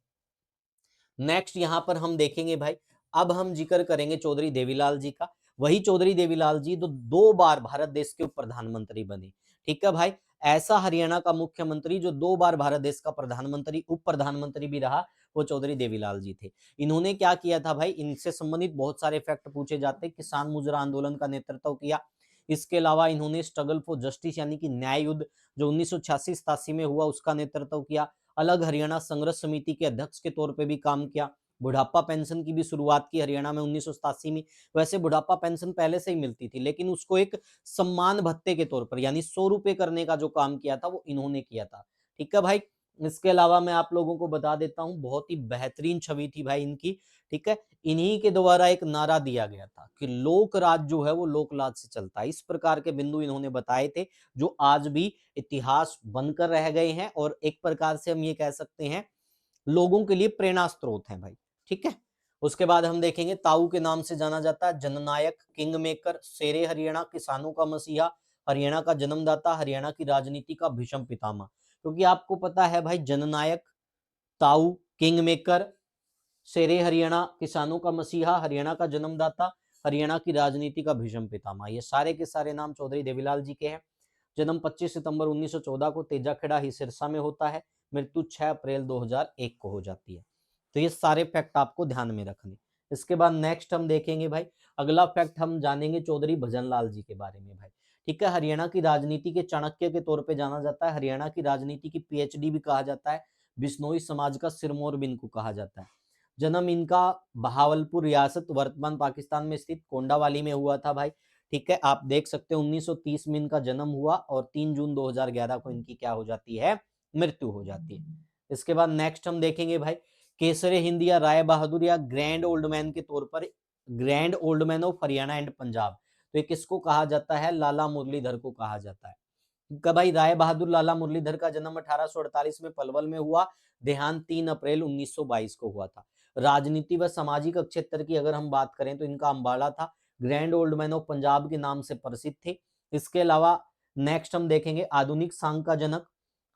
नेक्स्ट यहाँ पर हम देखेंगे भाई, अब हम जिक्र करेंगे चौधरी देवीलाल जी का। वही चौधरी देवीलाल जी तो 2 बार भारत देश के उप प्रधानमंत्री बने, ठीक है भाई। ऐसा हरियाणा का मुख्यमंत्री जो 2 बार भारत देश का प्रधानमंत्री उप प्रधानमंत्री भी रहा, वो चौधरी देवीलाल जी थे। इन्होंने क्या किया था भाई, इनसे संबंधित बहुत सारे फैक्ट पूछे जाते हैं। किसान मुजरा आंदोलन का नेतृत्व किया। इसके अलावा इन्होंने स्ट्रगल फॉर जस्टिस यानी कि न्याय युद्ध जो 1986-87 में हुआ, उसका नेतृत्व किया। अलग हरियाणा संघर्ष समिति के अध्यक्ष के तौर पे भी काम किया। बुढ़ापा पेंशन की भी शुरुआत की हरियाणा में 1987 में। वैसे बुढ़ापा पेंशन पहले से ही मिलती थी, लेकिन उसको एक सम्मान भत्ते के तौर पर यानी 100 रुपए करने का जो काम किया था वो इन्होंने किया था, ठीक है भाई। इसके अलावा मैं आप लोगों को बता देता हूं, बहुत ही बेहतरीन छवि थी भाई इनकी, ठीक है। इन्हीं के द्वारा एक नारा दिया गया था कि लोक राज जो है वो लोकलाज से चलता है। इस प्रकार के बिंदु इन्होंने बताए थे जो आज भी इतिहास बनकर रह गए हैं, और एक प्रकार से हम ये कह सकते हैं लोगों के लिए प्रेरणा स्रोत हैं भाई, ठीक है। उसके बाद हम देखेंगे ताऊ के नाम से जाना जाता है, जननायक, किंग मेकर, शेरे हरियाणा, किसानों का मसीहा, हरियाणा का जन्मदाता, हरियाणा की राजनीति का भीषम पितामह। क्योंकि आपको पता है भाई, जननायक, ताऊ, किंग मेकर, शेरे हरियाणा, किसानों का मसीहा, हरियाणा का जन्मदाता, हरियाणा की राजनीति का भीषम पितामह, ये सारे के सारे नाम चौधरी देवीलाल जी के हैं। जन्म 25 सितंबर 1914 को तेजाखेड़ा ही सिरसा में होता है। मृत्यु 6 अप्रैल 2001 को हो जाती है। तो ये सारे फैक्ट आपको ध्यान में रखने। इसके बाद नेक्स्ट हम देखेंगे भाई, अगला फैक्ट हम जानेंगे चौधरी भजनलाल जी के बारे में भाई, ठीक है। हरियाणा की राजनीति के चाणक्य के तौर पे जाना जाता है। हरियाणा की राजनीति की पीएचडी भी कहा जाता है। बिश्नोई समाज का सिरमौर भी इनको कहा जाता है। जन्म इनका बहावलपुर रियासत वर्तमान पाकिस्तान में स्थित कोंडावाली में हुआ था भाई, ठीक है। आप देख सकते हैं 1930 में इनका जन्म हुआ और 3 जून 2011 को इनकी क्या हो जाती है, मृत्यु हो जाती है। इसके बाद नेक्स्ट हम देखेंगे भाई, केसरे हिंद या राय बहादुर या ग्रैंड ओल्ड मैन के तौर पर, grand old man of Haryana and Punjab, तो ये किसको कहा जाता है, लाला मुरलीधर को कहा जाता है। भाई राय बहादुर लाला मुरलीधर का जन्म 1848 में पलवल में हुआ। देहांत 3 अप्रैल 1922 को हुआ था। राजनीति व सामाजिक क्षेत्र की अगर हम बात करें तो इनका अंबाला था। Grand old man of Punjab के नाम से प्रसिद्ध थे। इसके अलावा नेक्स्ट हम देखेंगे आधुनिक सांग का जनक,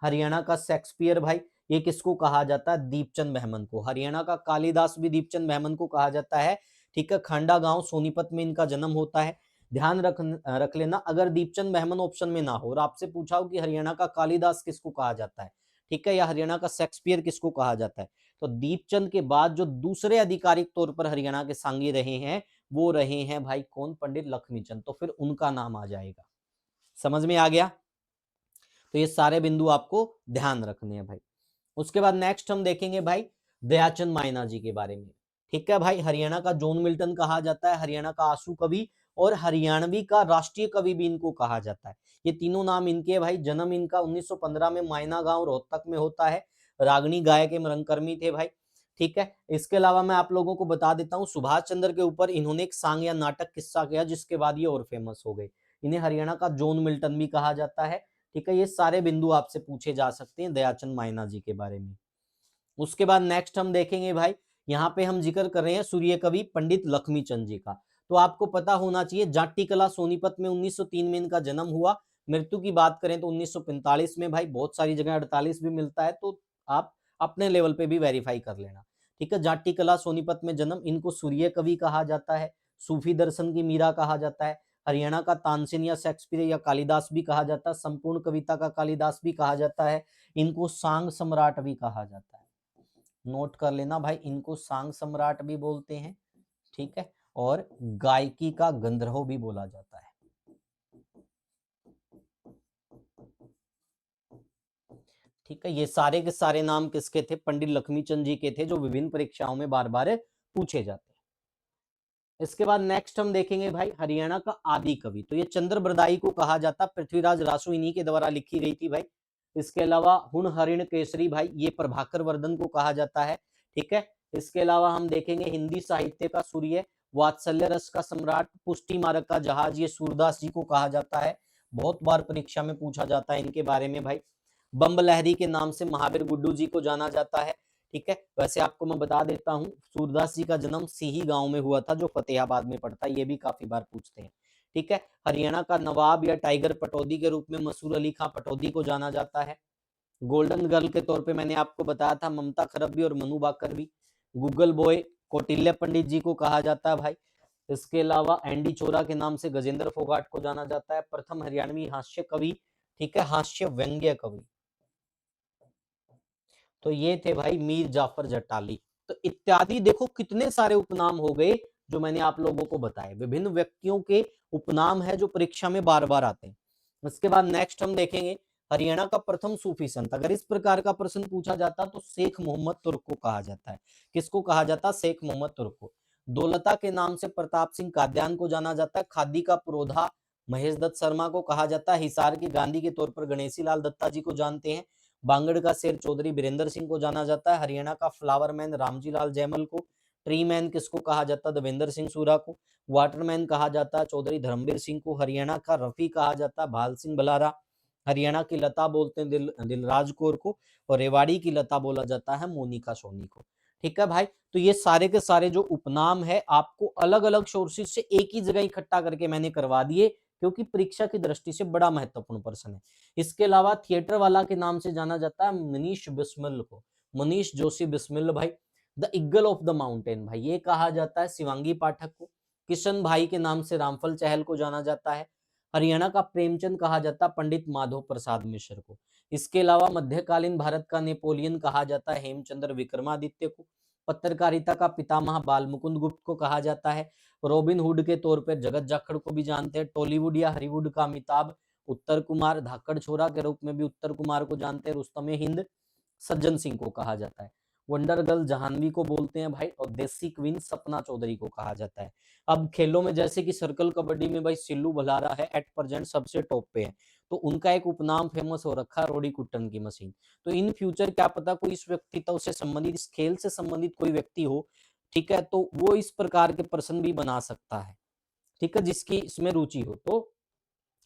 हरियाणा का शेक्सपियर भाई, ये किसको कहा जाता है, दीपचंद बहमन को। हरियाणा का कालिदास भी दीपचंद बहमन को कहा जाता है, ठीक है। खांडा गांव सोनीपत में इनका जन्म होता है। ध्यान रख लेना, अगर दीपचंद मेहमन ऑप्शन में ना हो और आपसे पूछा हो कि हरियाणा का कालिदास किसको कहा जाता है, ठीक है, या हरियाणा का शेक्सपियर किसको कहा जाता है, तो दीपचंद के बाद जो दूसरे आधिकारिक तौर पर हरियाणा के सांगी रहे हैं वो रहे हैं भाई कौन, पंडित लक्ष्मीचंद। तो फिर उनका नाम आ जाएगा। समझ में आ गया। तो ये सारे बिंदु आपको ध्यान रखने हैं भाई। उसके बाद नेक्स्ट हम देखेंगे भाई दयाचंद मायना जी के बारे में, ठीक है भाई। हरियाणा का जॉन मिल्टन कहा जाता है, हरियाणा का आंसू कवि और हरियाणवी का राष्ट्रीय कवि भी इनको कहा जाता है। ये तीनों नाम इनके भाई। जन्म इनका 1915 में मायना गांव रोहतक में होता है। रागनी गाय के रंगकर्मी थे भाई, ठीक है। इसके अलावा मैं आप लोगों को बता देता हूँ सुभाष चंद्र के ऊपर इन्होंने एक सांग या नाटक किस्सा किया जिसके बाद ये और फेमस हो गए। इन्हें हरियाणा का जॉन मिल्टन भी कहा जाता है, ठीक है। ये सारे बिंदु आपसे पूछे जा सकते हैं दयाचंद मायना जी के बारे में। उसके बाद नेक्स्ट हम देखेंगे भाई, यहाँ पे हम जिक्र कर रहे हैं सूर्य कवि पंडित लक्ष्मीचंद जी का। तो आपको पता होना चाहिए जाट्टी कला सोनीपत में 1903 में इनका जन्म हुआ। मृत्यु की बात करें तो 1945 में भाई, बहुत सारी जगह 48 भी मिलता है, तो आप अपने लेवल पे भी वेरीफाई कर लेना, ठीक है। जाट्टी कला सोनीपत में जन्म, इनको सूर्य कवि कहा जाता है, सूफी दर्शन की मीरा कहा जाता है, हरियाणा का तानसेन या शेक्सपियर या कालिदास भी कहा जाता है, संपूर्ण कविता का कालिदास भी कहा जाता है, इनको सांग सम्राट भी कहा जाता है। नोट कर लेना भाई, इनको सांग सम्राट भी बोलते हैं, ठीक है, और गायकी का गंधर्व भी बोला जाता है। ठीक है, ये सारे के सारे नाम किसके थे, पंडित लक्ष्मीचंद जी के थे, जो विभिन्न परीक्षाओं में बार बार पूछे जाते हैं। इसके बाद नेक्स्ट हम देखेंगे भाई हरियाणा का आदि कवि, तो ये चंद्र बरदाई को कहा जाता, पृथ्वीराज रासो इन्हीं के द्वारा लिखी गई थी भाई। इसके अलावा हुण हरिण केसरी भाई, ये प्रभाकर वर्धन को कहा जाता है, ठीक है। इसके अलावा हम देखेंगे हिंदी साहित्य का सूर्य वात्सल्य रस का सम्राट, पुष्टि मार्ग का जहाज, ये सूरदास जी को कहा जाता है। बहुत बार परीक्षा में पूछा जाता है इनके बारे में भाई। बम्ब लहरी के नाम से महावीर गुड्डू जी को जाना जाता है। ठीक है, वैसे आपको मैं बता देता हूँ, सूरदास जी का जन्म सीही गांव में हुआ था, जो फतेहाबाद में पड़ता है, ये भी काफी बार पूछते हैं। ठीक है, हरियाणा का नवाब या टाइगर पटौदी के रूप में मसूर अली खां पटौदी को जाना जाता है। गोल्डन गर्ल के तौर पे मैंने आपको बताया था ममता खरब्बी और मनु बाकर भी। गूगल बॉय कौटिल्य पंडित जी को कहा जाता है भाई। इसके अलावा एंडी चोरा के नाम से गजेंद्र फोगाट को जाना जाता है, प्रथम हरियाणवी हास्य कवि। ठीक है, हास्य व्यंग्य कवि। तो ये थे भाई मीर जाफर जटाली। तो इत्यादि देखो कितने सारे उपनाम हो गए जो मैंने आप लोगों को बताए, विभिन्न व्यक्तियों के उपनाम है जो परीक्षा में बार बार आते हैं। उसके बाद नेक्स्ट हम देखेंगे हरियाणा का प्रथम सूफी संत। अगर इस प्रकार का प्रश्न पूछा जाता तो शेख मोहम्मद तुर्क को कहा जाता है। किसको कहा जाता? शेख मोहम्मद तुर्क को। दौलता के नाम से प्रताप सिंह काद्यान को जाना जाता है। खादी का पुरोधा महेश दत्त शर्मा को कहा जाता है। हिसार के गांधी के तौर पर गणेशी लाल दत्ता जी को जानते हैं। बांगड़ का शेर चौधरी बीरेंद्र सिंह को जाना जाता है। हरियाणा का फ्लावरमैन रामजी लाल जयमल को। ट्री मैन किसको कहा जाता है? देवेंद्र सिंह सूरा को। वाटरमैन कहा जाता है चौधरी धर्मवीर सिंह को। हरियाणा का रफी कहा जाता है भाल सिंह बलारा। हरियाणा की लता बोलते हैं दिलराज कौर को। और रेवाड़ी की लता बोला जाता है मोनिका सोनी को। ठीक है भाई, तो ये सारे के सारे जो उपनाम है आपको अलग अलग सोर्सेज से एक ही जगह इकट्ठा करके मैंने करवा दिए, क्योंकि परीक्षा की दृष्टि से बड़ा महत्वपूर्ण प्रश्न है। इसके अलावा थिएटर वाला के नाम से जाना जाता है मनीष बिस्मिल को। मनीष जोशी बिस्मिल भाई। The eagle of the mountain भाई, ये कहा जाता है शिवांगी पाठक को। किशन भाई के नाम से रामफल चहल को जाना जाता है। हरियाणा का प्रेमचंद कहा जाता है पंडित माधव प्रसाद मिश्र को। इसके अलावा मध्यकालीन भारत का नेपोलियन कहा जाता है हेमचंद्र विक्रमादित्य को। पत्रकारिता का पितामह बाल मुकुंद गुप्त को कहा जाता है। रॉबिन हुड के तौर पर जगत जाखड़ को भी जानते हैं। टॉलीवुड या हॉलीवुड का अमिताभ उत्तर कुमार, धाकड़ छोरा के रूप में भी उत्तर कुमार को जानते हैं। रुस्तमे हिंद सज्जन सिंह को कहा जाता है। वंडर गर्ल जहानवी को बोलते हैं भाई। और देसी क्वीन सपना चौधरी को कहा जाता है। अब खेलों में जैसे कि सर्कल कबड्डी में भाई सिल्लू भलारा है एट प्रेजेंट सबसे टॉप पे है, तो उनका एक उपनाम फेमस हो रखा है रोडी कुट्टन की मशीन। तो इन फ्यूचर क्या पता कोई इस व्यक्तित्व से संबंधित, इस खेल से संबंधित कोई व्यक्ति हो, ठीक है, तो वो इस प्रकार के प्रश्न भी बना सकता है। ठीक है, जिसकी इसमें रुचि हो तो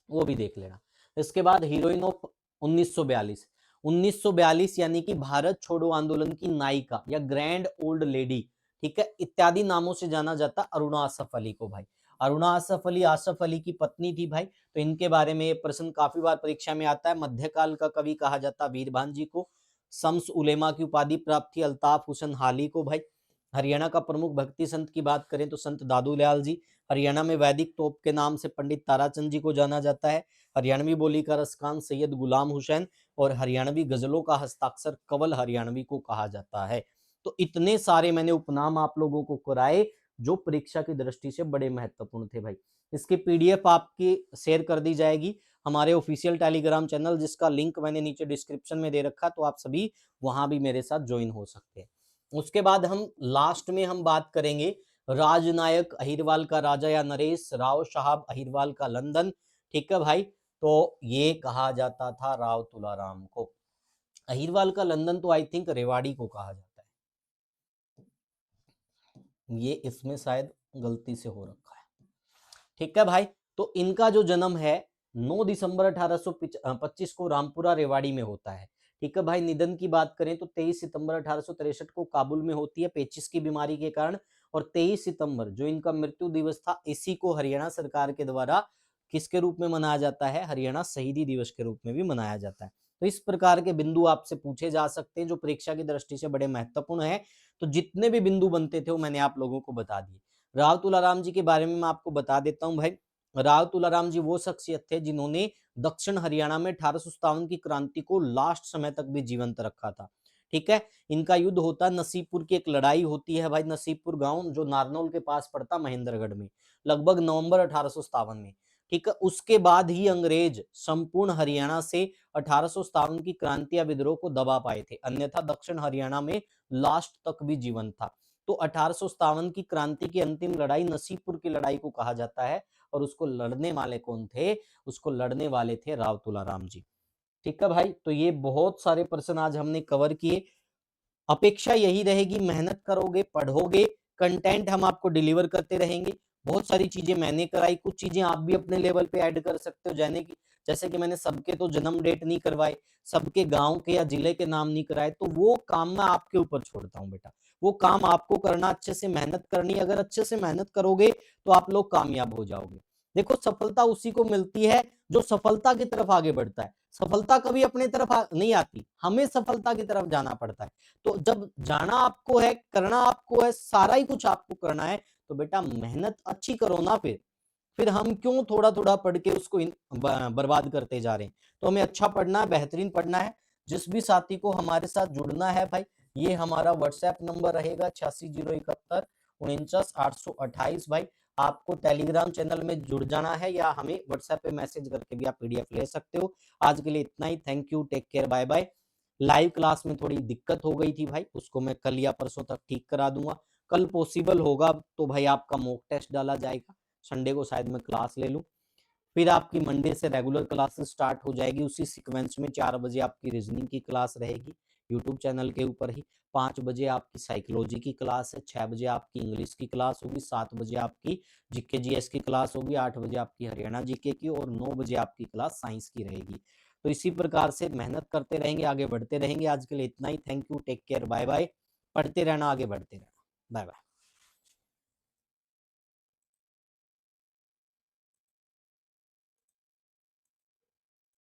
वो भी देख लेना। इसके बाद हीरोइन ऑफ 1942। 1942 यानी कि भारत छोड़ो आंदोलन की नायिका या ग्रैंड ओल्ड लेडी, ठीक है, इत्यादि नामों से जाना जाता अरुणा आसफ अली को भाई। अरुणा आसफ अली की पत्नी थी भाई। तो इनके बारे में ये प्रश्न काफी बार परीक्षा में आता है। मध्यकाल का कवि कहा जाता वीरभान जी को। शम्स उलेमा की उपाधि प्राप्त थी अल्ताफ हुसैन हाली को भाई। हरियाणा का प्रमुख भक्ति संत की बात करें तो संत दादूलाल जी। हरियाणा में वैदिक तोप के नाम से पंडित ताराचंद जी को जाना जाता है। हरियाणवी बोली का रसखान सैयद गुलाम हुसैन। और हरियाणवी गजलों का हस्ताक्षर कंवल हरियाणवी को कहा जाता है। तो इतने सारे मैंने उपनाम आप लोगों को कराए जो परीक्षा की दृष्टि से बड़े महत्वपूर्ण थे भाई। इसकी पीडीएफ आपकी शेयर कर दी जाएगी हमारे ऑफिशियल टेलीग्राम चैनल, जिसका लिंक मैंने नीचे डिस्क्रिप्शन में दे रखा, तो आप सभी वहां भी मेरे साथ ज्वाइन हो सकते हैं। उसके बाद हम लास्ट में हम बात करेंगे राजनायक अहिरवाल का राजा या नरेश राव साहब अहिरवाल का लंदन। ठीक है भाई, तो ये कहा जाता था राव तुलाराम को। अहिरवाल का लंदन तो आई थिंक रेवाड़ी को कहा जाता है, ये इसमें शायद गलती से हो रखा है। ठीक है भाई, तो इनका जो जन्म है 9 दिसंबर 1825 को रामपुरा रेवाड़ी में होता है। ठीक है भाई, निधन की बात करें तो 23 सितंबर 1863 को काबुल में होती है पेचिस की बीमारी के कारण। और 23 सितंबर जो इनका मृत्यु दिवस था, इसी को हरियाणा सरकार के द्वारा किसके रूप में मनाया जाता है? हरियाणा शहीदी दिवस के रूप में भी मनाया जाता है। तो इस प्रकार के बिंदु आपसे पूछे जा सकते हैं जो परीक्षा की दृष्टि से बड़े महत्वपूर्ण है। तो जितने भी बिंदु बनते थे वो मैंने आप लोगों को बता दिए। राव तुलाराम जी के बारे में मैं आपको बता देता हूं भाई। राव तुलाराम जी वो शख्सियत थे जिन्होंने दक्षिण हरियाणा में 1857 की क्रांति को लास्ट समय तक भी जीवंत रखा था। ठीक है, इनका युद्ध होता है नसीबपुर की एक लड़ाई होती है भाई, नसीबपुर गांव जो नारनौल के पास पड़ता महेंद्रगढ़ में, लगभग नवंबर 1857 में। ठीक है, उसके बाद ही अंग्रेज संपूर्ण हरियाणा से 1857 की क्रांति या विद्रोह को दबा पाए थे, अन्यथा दक्षिण हरियाणा में लास्ट तक भी जीवन था। तो 1857 की क्रांति की अंतिम लड़ाई नसीबपुर की लड़ाई को कहा जाता है। और उसको लड़ने वाले कौन थे? उसको लड़ने वाले थे राव तुलाराम जी। ठीक है भाई, तो ये बहुत सारे प्रश्न आज हमने कवर किए। अपेक्षा यही रहेगी मेहनत करोगे, पढ़ोगे, कंटेंट हम आपको डिलीवर करते रहेंगे। बहुत सारी चीजें मैंने कराई, कुछ चीजें आप भी अपने लेवल पे ऐड कर सकते हो, जैसे कि मैंने सबके तो जन्म डेट नहीं करवाए, सबके गांव के या जिले के नाम नहीं कराए, तो वो काम मैं आपके ऊपर छोड़ता हूँ बेटा। वो काम आपको करना, अच्छे से मेहनत करनी। अगर अच्छे से मेहनत करोगे तो आप लोग कामयाब हो जाओगे। देखो, सफलता उसी को मिलती है जो सफलता की तरफ आगे बढ़ता है। सफलता कभी अपने तरफ नहीं आती, हमें सफलता की तरफ जाना पड़ता है। तो जब जाना आपको है, करना आपको है, सारा ही कुछ आपको करना है, तो बेटा मेहनत अच्छी करो ना। फिर हम क्यों थोड़ा थोड़ा पढ़ के उसको बर्बाद करते जा रहे हैं। तो हमें अच्छा पढ़ना है, बेहतरीन पढ़ना है। जिस भी साथी को हमारे साथ जुड़ना है भाई, ये हमारा व्हाट्सएप नंबर रहेगा 860171 49 828। भाई, आपको टेलीग्राम चैनल में जुड़ जाना है या हमें व्हाट्सएप पे मैसेज करके भी आप पीडीएफ ले सकते हो। आज के लिए इतना ही। Thank you, take care, bye bye. Live class में थोड़ी दिक्कत हो गई थी भाई, उसको मैं कल या परसों तक ठीक करा दूंगा। कल पॉसिबल होगा तो भाई आपका मॉक टेस्ट डाला जाएगा। संडे को शायद मैं क्लास ले लूं। फिर आपकी मंडे से रेगुलर क्लासेस स्टार्ट हो जाएगी। उसी सीक्वेंस में 4 बजे आपकी रीजनिंग की क्लास रहेगी यूट्यूब चैनल के ऊपर ही। 5 बजे आपकी साइकोलॉजी की क्लास है। 6 बजे आपकी इंग्लिश की क्लास होगी। 7 बजे आपकी जीके जीएस की क्लास होगी। 8 बजे आपकी हरियाणा जीके की, और 9 बजे आपकी क्लास साइंस की रहेगी। तो इसी प्रकार से मेहनत करते रहेंगे, आगे बढ़ते रहेंगे। आज के लिए इतना ही। Thank you, take care, bye bye. पढ़ते रहना, आगे बढ़ते रहना। Bye bye.